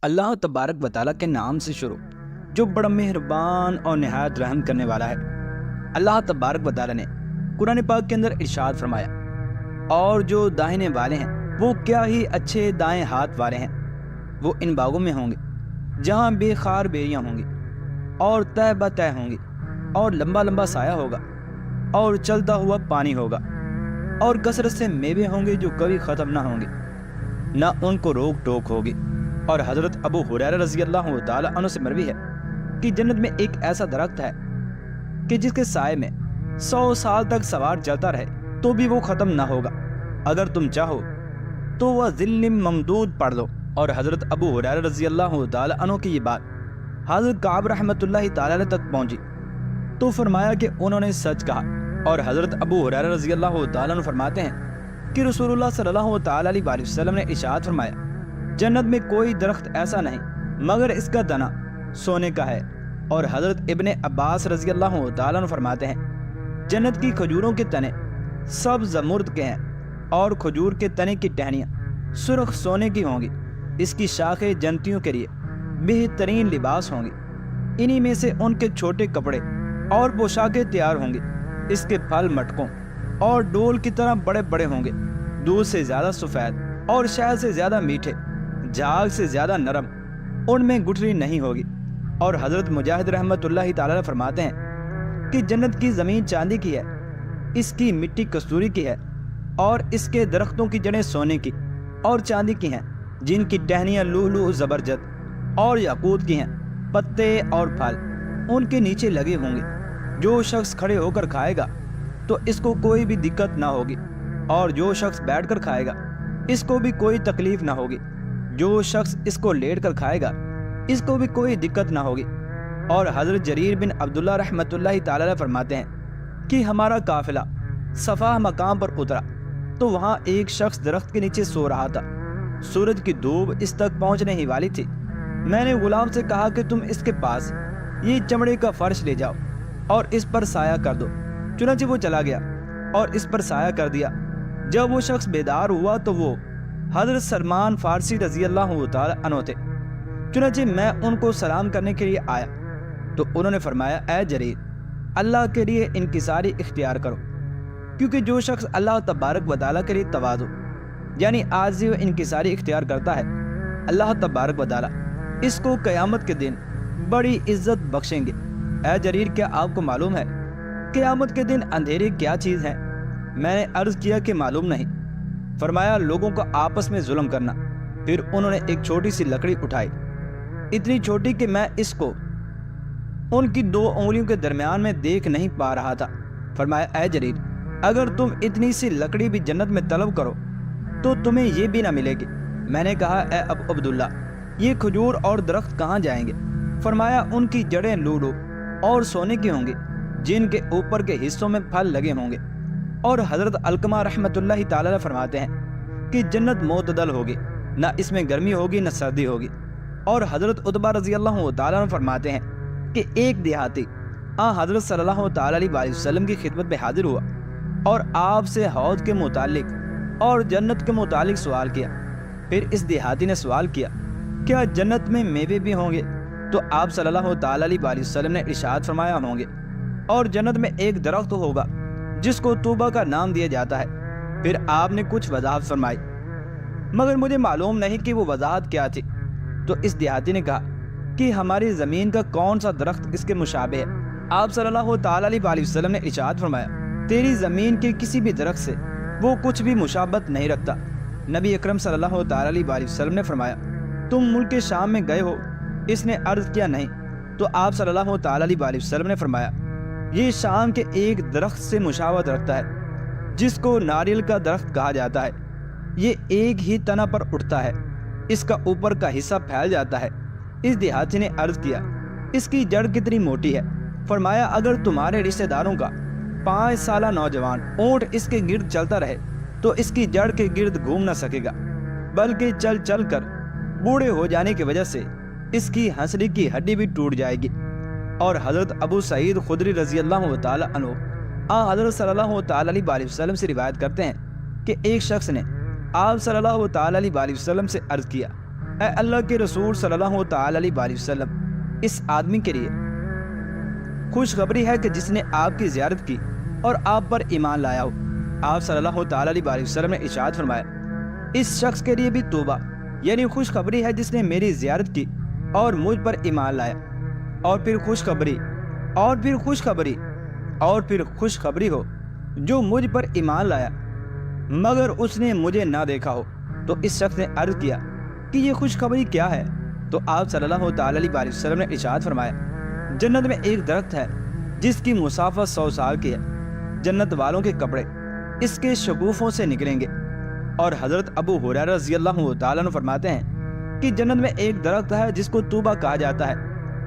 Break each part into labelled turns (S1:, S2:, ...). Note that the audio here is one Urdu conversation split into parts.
S1: اللہ تبارک و تعالیٰ کے نام سے شروع جو بڑا مہربان اور نہایت رحم کرنے والا ہے۔ اللہ تبارک و تعالیٰ نے قرآن پاک کے اندر ارشاد فرمایا، اور جو داہنے والے ہیں وہ کیا ہی اچھے دائیں ہاتھ والے ہیں، وہ ان باغوں میں ہوں گے جہاں بے خار بیریاں ہوں گی اور تہ بہ تہ ہوں گی، اور لمبا لمبا سایہ ہوگا اور چلتا ہوا پانی ہوگا، اور کثرت سے میوے ہوں گے جو کبھی ختم نہ ہوں گے، نہ ان کو روک ٹوک ہوگی۔ اور حضرت ابو ہریرہ رضی اللہ تعالیٰ عنہ سے مروی ہے کہ جنت میں ایک ایسا درخت ہے کہ جس کے سائے میں 100 سال تک سوار چلتا رہے تو بھی وہ ختم نہ ہوگا، اگر تم چاہو تو وہ ظل ممدود پڑھ لو۔ اور حضرت ابو ہریرہ رضی اللہ تعالیٰ عنہ کی یہ بات حضرت کعب رحمۃ اللہ تعالیٰ تک پہنچی تو فرمایا کہ انہوں نے سچ کہا۔ اور حضرت ابو ہریرہ رضی اللہ تعالیٰ عنہ فرماتے ہیں کہ رسول اللہ صلی اللہ تعالیٰ علیہ وسلم نے ارشاد فرمایا، جنت میں کوئی درخت ایسا نہیں مگر اس کا تنا سونے کا ہے۔ اور حضرت ابن عباس رضی اللہ تعالیٰ عنہ فرماتے ہیں، جنت کی کھجوروں کے تنے سبز زمرد کے ہیں، اور کھجور کے تنے کی ٹہنیاں سرخ سونے کی ہوں گی، اس کی شاخیں جنتیوں کے لیے بہترین لباس ہوں گی، انہی میں سے ان کے چھوٹے کپڑے اور پوشاکیں تیار ہوں گی، اس کے پھل مٹکوں اور ڈول کی طرح بڑے بڑے ہوں گے، دودھ سے زیادہ سفید اور شہد سے زیادہ میٹھے، جھاگ سے زیادہ نرم، ان میں گٹھلی نہیں ہوگی۔ اور حضرت مجاہد رحمۃ اللہ تعالیٰ فرماتے ہیں کہ جنت کی زمین چاندی کی ہے، اس کی مٹی کستوری کی ہے، اور اس کے درختوں کی جڑیں سونے کی اور چاندی کی ہیں، جن کی ٹہنیاں لؤلؤ زبرجد اور یاقوت کی ہیں، پتے اور پھل ان کے نیچے لگے ہوں گے۔ جو شخص کھڑے ہو کر کھائے گا تو اس کو کوئی بھی دقت نہ ہوگی، اور جو شخص بیٹھ کر کھائے گا اس کو بھی کوئی تکلیف نہ ہوگی، جو شخص اس کو لیٹ کر کھائے گا اس کو بھی کوئی دقت نہ ہوگی۔ اور حضرت جریر بن عبداللہ رحمۃ اللہ تعالیٰ فرماتے ہیں کہ ہمارا قافلہ صفا مقام پر اترا تو وہاں ایک شخص درخت کے نیچے سو رہا تھا، سورج کی دھوپ اس تک پہنچنے ہی والی تھی۔ میں نے غلام سے کہا کہ تم اس کے پاس یہ چمڑے کا فرش لے جاؤ اور اس پر سایہ کر دو، چنانچہ وہ چلا گیا اور اس پر سایہ کر دیا۔ جب وہ شخص بیدار ہوا تو وہ حضرت سلمان فارسی رضی اللہ تعالیٰ عنہ تھے، چنانچہ میں ان کو سلام کرنے کے لیے آیا تو انہوں نے فرمایا، اے جریر، اللہ کے لیے انکساری اختیار کرو، کیونکہ جو شخص اللہ تبارک و تعالیٰ کے لیے تواضع یعنی عاجزی و انکساری اختیار کرتا ہے، اللہ تبارک و تعالیٰ اس کو قیامت کے دن بڑی عزت بخشیں گے۔ اے جریر، کیا آپ کو معلوم ہے قیامت کے دن اندھیرے کیا چیز ہے؟ میں نے عرض کیا کہ معلوم نہیں۔ فرمایا، لوگوں کو آپس میں ظلم کرنا۔ پھر انہوں نے ایک چھوٹی سی لکڑی اٹھائی، اتنی چھوٹی کہ میں اس کو ان کی 2 انگلیوں کے درمیان میں دیکھ نہیں پا رہا تھا۔ فرمایا، اے جریر، اگر تم اتنی سی لکڑی بھی جنت میں طلب کرو تو تمہیں یہ بھی نہ ملے گی۔ میں نے کہا، اے ابو عبداللہ، یہ کھجور اور درخت کہاں جائیں گے؟ فرمایا، ان کی جڑیں لؤلؤ اور سونے کی ہوں گی، جن کے اوپر کے حصوں میں پھل لگے ہوں گے۔ اور حضرت علقمہ رحمۃ اللہ تعالیٰ فرماتے ہیں کہ جنت معتدل ہوگی، نہ اس میں گرمی ہوگی نہ سردی ہوگی۔ اور حضرت عتبہ رضی اللہ تعالیٰ فرماتے ہیں کہ ایک دیہاتی حضرت صلی اللہ تعالیٰ علیہ وسلم کی خدمت میں حاضر ہوا اور آپ سے حوض کے متعلق اور جنت کے متعلق سوال کیا۔ پھر اس دیہاتی نے سوال کیا، کیا جنت میں میوے بھی ہوں گے؟ تو آپ صلی اللہ تعالیٰ علیہ وسلم نے ارشاد فرمایا، ہوں گے، اور جنت میں ایک درخت ہوگا جس کو طوبہ کا نام دیا جاتا ہے۔ پھر آپ نے کچھ وضاحت فرمائی، مگر مجھے معلوم نہیں کہ وہ وضاحت کیا تھی۔ تو اس دیہاتی نے کہا کہ ہماری زمین کا کون سا درخت اس کے مشابہ ہے؟ آپ صلی اللہ تعالیٰ علیہ وسلم نے ارشاد فرمایا، تیری زمین کے کسی بھی درخت سے وہ کچھ بھی مشابہت نہیں رکھتا۔ نبی اکرم صلی اللہ تعالیٰ علیہ وسلم نے فرمایا، تم ملک شام میں گئے ہو؟ اس نے عرض کیا، نہیں۔ تو آپ صلی اللہ تعالیٰ علیہ وسلم نے فرمایا، یہ شام کے ایک درخت سے مشابہت رکھتا ہے جس کو ناریل کا درخت کہا جاتا ہے، یہ ایک ہی تنا پر اٹھتا ہے، اس کا اوپر کا حصہ پھیل جاتا ہے۔ اس دیہاتی نے عرض کیا، اس کی جڑ کتنی موٹی ہے؟ فرمایا، اگر تمہارے رشتہ داروں کا 5 سالہ نوجوان اونٹ اس کے گرد چلتا رہے تو اس کی جڑ کے گرد گھوم نہ سکے گا، بلکہ چل چل کر بوڑھے ہو جانے کی وجہ سے اس کی ہنسلی کی ہڈی بھی ٹوٹ جائے گی۔ اور حضرت ابو سعید خدری رضی اللہ تعالیٰ عنہ حضرت صلی اللہ تعالیٰ علیہ وسلم سے روایت کرتے ہیں کہ ایک شخص نے آپ صلی اللہ تعالیٰ علیہ وسلم سے عرض کیا، اے اللہ کے رسول صلی اللہ تعالی علیہ وسلم، اس آدمی کے لیے خوشخبری ہے کہ جس نے آپ کی زیارت کی اور آپ پر ایمان لایا ہو۔ آپ صلی اللہ تعالی علیہ وسلم نے ارشاد فرمایا، اس شخص کے لیے بھی توبہ، یعنی خوشخبری ہے جس نے میری زیارت کی اور مجھ پر ایمان لایا، اور پھر خوشخبری اور پھر خوشخبری اور پھر خوشخبری ہو جو مجھ پر ایمان لایا مگر اس نے مجھے نہ دیکھا ہو۔ تو اس شخص نے عرض کیا کہ یہ خوشخبری کیا ہے؟ تو آپ صلی اللہ تعالی علیہ وسلم نے ارشاد فرمایا، جنت میں ایک درخت ہے جس کی مسافت 100 سال کی ہے، جنت والوں کے کپڑے اس کے شگوفوں سے نکلیں گے۔ اور حضرت ابو ہریرہ رضی اللہ تعالیٰ عنہ فرماتے ہیں کہ جنت میں ایک درخت ہے جس کو طوبہ کہا جاتا ہے،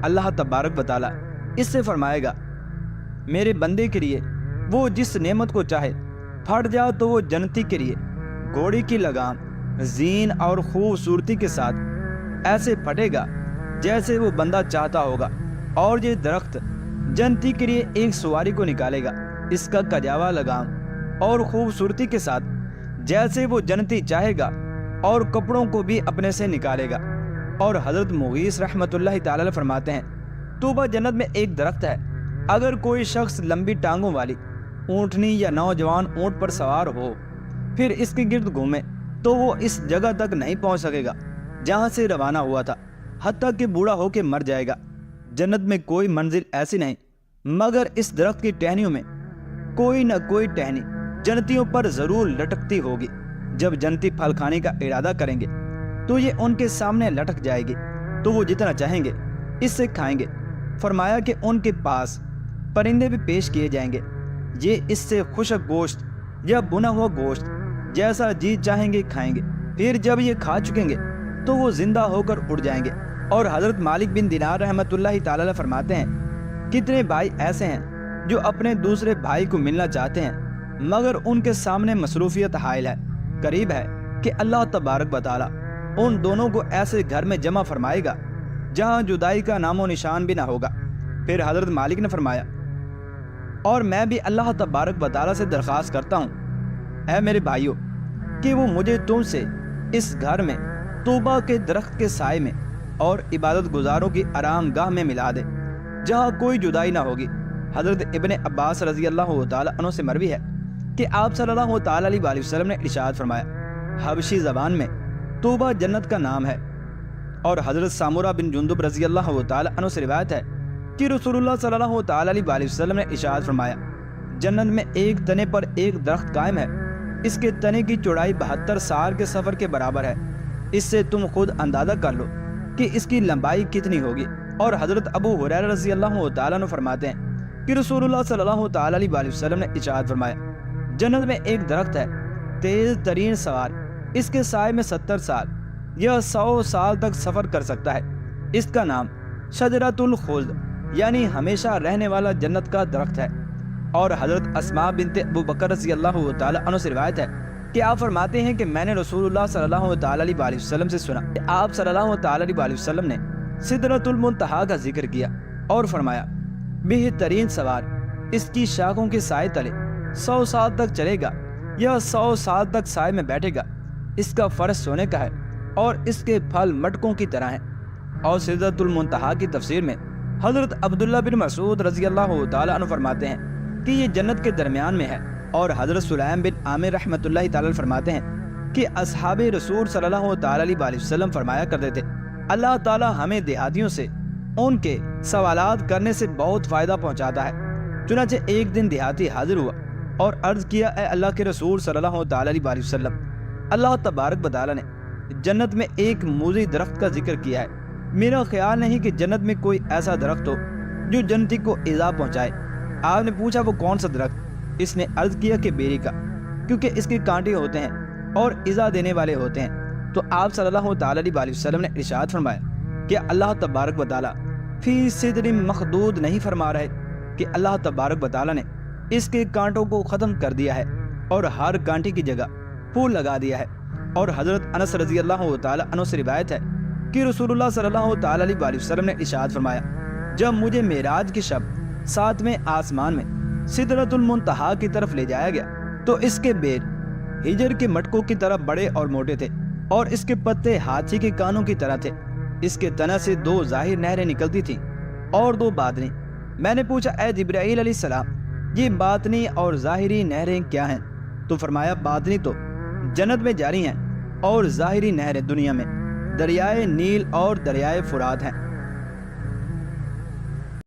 S1: اللہ تبارک و تعالیٰ اس سے فرمائے گا، میرے بندے کے لیے وہ جس نعمت کو چاہے پھٹ جا تو وہ جنتی کے لیے گھوڑی کی لگام، زین اور خوبصورتی کے ساتھ ایسے پھٹے گا جیسے وہ بندہ چاہتا ہوگا، اور یہ درخت جنتی کے لیے ایک سواری کو نکالے گا، اس کا کجاوا لگام اور خوبصورتی کے ساتھ جیسے وہ جنتی چاہے گا، اور کپڑوں کو بھی اپنے سے نکالے گا۔ اور حضرت مغیث رحمۃ اللہ تعالی علیہ فرماتے ہیں، طوبہ جنت میں ایک درخت ہے، اگر کوئی شخص لمبی ٹانگوں والی اونٹنی یا نوجوان اونٹ پر سوار ہو پھر اس کے گرد گھومے تو وہ اس جگہ تک نہیں پہنچ سکے گا جہاں سے روانہ ہوا تھا، حتیٰ کہ بوڑھا ہو کے مر جائے گا۔ جنت میں کوئی منزل ایسی نہیں مگر اس درخت کی ٹہنیوں میں کوئی نہ کوئی ٹہنی جنتیوں پر ضرور لٹکتی ہوگی۔ جب جنتی پھل کھانے کا ارادہ کریں گے تو یہ ان کے سامنے لٹک جائے گی، تو وہ جتنا چاہیں گے اس سے کھائیں گے۔ فرمایا کہ ان کے پاس پرندے بھی پیش کیے جائیں گے، یہ اس سے خشک گوشت یا بنا ہوا گوشت جیسا جی چاہیں گے کھائیں گے، پھر جب یہ کھا چکیں گے تو وہ زندہ ہو کر اڑ جائیں گے۔ اور حضرت مالک بن دینار رحمۃ اللہ تعالی علیہ فرماتے ہیں، کتنے بھائی ایسے ہیں جو اپنے دوسرے بھائی کو ملنا چاہتے ہیں مگر ان کے سامنے مصروفیت حائل ہے۔ قریب ہے کہ اللہ تبارک و تعالی ان دونوں کو ایسے گھر میں جمع فرمائے گا جہاں جدائی کا نام و نشان بھی نہ ہوگا۔ پھر حضرت مالک نے فرمایا، اور میں بھی اللہ تبارک و تعالی سے درخواست کرتا ہوں، اے میرے بھائیوں، کہ وہ مجھے تم سے اس گھر میں طوبہ کے درخت کے سائے میں اور عبادت گزاروں کی آرام گاہ میں ملا دے جہاں کوئی جدائی نہ ہوگی۔ حضرت ابن عباس رضی اللہ تعالیٰ عنہ سے مروی ہے کہ آپ صلی اللہ تعالیٰ علیہ وسلم نے ارشاد فرمایا، حبشی زبان میں طوبہ جنت کا نام ہے۔ اور حضرت سامورہ بن جندب رضی اللہ تعالیٰ عنہ سے روایت ہے کہ رسول اللہ صلی اللہ تعالیٰ علیہ وسلم نے ارشاد فرمایا، جنت میں ایک تنے پر ایک درخت قائم ہے، اس کے تنے کی چوڑائی 72 سال کے سفر کے برابر ہے، اس سے تم خود اندازہ کر لو کہ اس کی لمبائی کتنی ہوگی۔ اور حضرت ابو ہریرہ رضی اللہ تعالیٰ عنہ فرماتے ہیں کہ رسول اللہ صلی اللہ تعالیٰ علیہ وسلم نے ارشاد فرمایا، جنت میں ایک درخت ہے، تیز ترین سوار اس کے سائے میں 70 سال یا 100 سال تک سفر کر سکتا ہے، اس کا نام شجرۃ الخلد یعنی ہمیشہ رہنے والا جنت کا درخت ہے۔ اور حضرت اسماء بنت ابو بکر رضی اللہ تعالیٰ عنہ سے روایت ہے کہ آپ فرماتے ہیں کہ میں نے رسول اللہ صلی اللہ تعالیٰ علیہ وسلم سے سنا کہ آپ صلی اللہ تعالیٰ علیہ وسلم نے سدرۃ المنتہا کا ذکر کیا اور فرمایا، بہترین سوار اس کی شاخوں کے سائے تلے 100 سال تک چلے گا یا 100 سال تک سائے میں بیٹھے گا، اس کا فرش سونے کا ہے اور اس کے پھل مٹکوں کی طرح ہیں۔ اور سدرۃ المنتہا کی تفسیر میں حضرت عبداللہ بن مسعود رضی اللہ تعالیٰ عنہ فرماتے ہیں کہ یہ جنت کے درمیان میں ہے۔ اور حضرت سلیم بن عامر رحمۃ اللہ تعالیٰ فرماتے ہیں کہ اصحاب رسول صلی اللہ تعالیٰ علیہ وسلم فرمایا کرتے تھے، اللہ تعالیٰ ہمیں دیہاتیوں سے ان کے سوالات کرنے سے بہت فائدہ پہنچاتا ہے۔ چنانچہ ایک دن دیہاتی حاضر ہوا اور عرض کیا، اے اللہ کے رسول صلی اللہ تعالیٰ علیہ وسلم، اللہ تبارک و تعالیٰ نے جنت میں ایک موذی درخت کا ذکر کیا ہے، میرا خیال نہیں کہ جنت میں کوئی ایسا درخت ہو جو جنتی کو ایذا پہنچائے۔ آپ نے پوچھا وہ کون سا درخت؟ اس نے عرض کیا کہ بیری کا، کیونکہ اس کے کانٹے ہوتے ہیں اور ایذا دینے والے ہوتے ہیں۔ تو آپ صلی اللہ تعالیٰ علیہ وسلم نے ارشاد فرمایا کہ اللہ تبارک و تعالیٰ فی صدر مخدود نہیں فرما رہے کہ اللہ تبارک و تعالیٰ نے اس کے کانٹوں کو ختم کر دیا ہے اور ہر کانٹے کی جگہ پھول لگا دیا ہے۔ اور حضرت انس رضی اللہ تعالیٰ عنہ سے روایت ہے کہ رسول اللہ صلی اللہ تعالیٰ علیہ وسلم نے ارشاد فرمایا، جب مجھے معراج کی شب 7ویں آسمان میں سدرۃ المنتہا کی طرف لے جایا گیا تو اس کے بیر ہجر کے مٹکوں کی طرح بڑے اور موٹے تھے، اور اس کے پتے ہاتھی کے کانوں کی طرح تھے۔ اس کے تنا سے 2 ظاہر نہریں نکلتی تھیں اور 2 باطنی۔ میں نے پوچھا اے جبرائیل علیہ السلام، یہ باطنی اور ظاہری نہریں کیا ہیں؟ تو فرمایا باطنی تو جنت میں جاری ہیں اور ظاہری نہریں دنیا میں دریائے نیل اور دریائے فرات ہیں۔